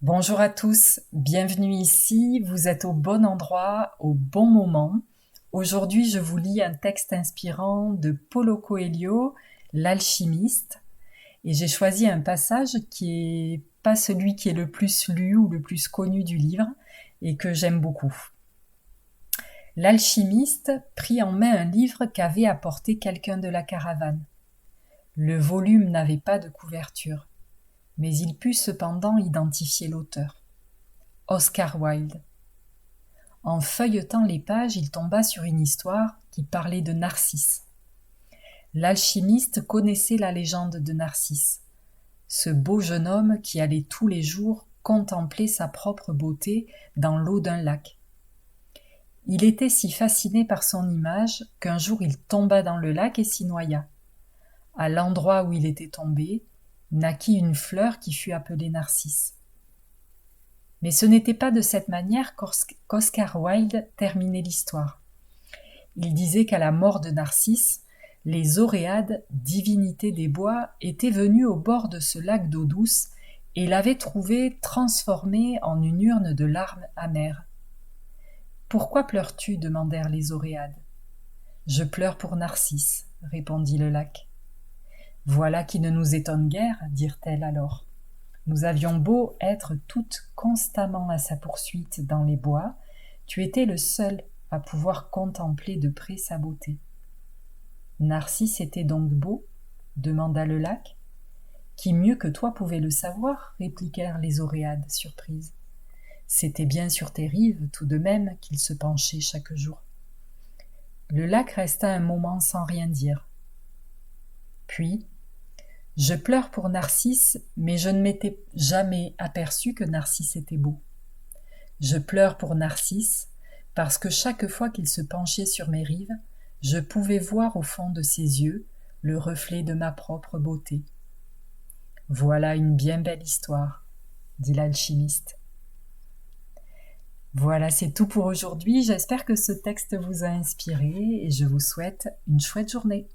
Bonjour à tous, bienvenue ici, vous êtes au bon endroit, au bon moment. Aujourd'hui, je vous lis un texte inspirant de Paulo Coelho, L'Alchimiste, et j'ai choisi un passage qui est pas celui qui est le plus lu ou le plus connu du livre, et que j'aime beaucoup. L'alchimiste prit en main un livre qu'avait apporté quelqu'un de la caravane. Le volume n'avait pas de couverture, mais il put cependant identifier l'auteur. Oscar Wilde. En feuilletant les pages, il tomba sur une histoire qui parlait de Narcisse. L'alchimiste connaissait la légende de Narcisse, ce beau jeune homme qui allait tous les jours contempler sa propre beauté dans l'eau d'un lac. Il était si fasciné par son image qu'un jour il tomba dans le lac et s'y noya. À l'endroit où il était tombé, naquit une fleur qui fut appelée Narcisse. Mais ce n'était pas de cette manière qu'Oscar Wilde terminait l'histoire. Il disait qu'à la mort de Narcisse, les Oréades, divinités des bois, étaient venues au bord de ce lac d'eau douce et l'avaient trouvé transformé en une urne de larmes amères. « Pourquoi pleures-tu » demandèrent les Oréades. « Je pleure pour Narcisse » répondit le lac. « Voilà qui ne nous étonne guère, dirent-elles alors. Nous avions beau être toutes constamment à sa poursuite dans les bois, tu étais le seul à pouvoir contempler de près sa beauté. » « Narcisse était donc beau » demanda le lac. « Qui mieux que toi pouvait le savoir » répliquèrent les Oréades, surprises. C'était bien sur tes rives, tout de même, qu'il se penchait chaque jour. Le lac resta un moment sans rien dire. Puis, « Je pleure pour Narcisse, mais je ne m'étais jamais aperçu que Narcisse était beau. Je pleure pour Narcisse, parce que chaque fois qu'il se penchait sur mes rives, je pouvais voir au fond de ses yeux le reflet de ma propre beauté. » « Voilà une bien belle histoire, » dit l'alchimiste. Voilà, c'est tout pour aujourd'hui. J'espère que ce texte vous a inspiré et je vous souhaite une chouette journée.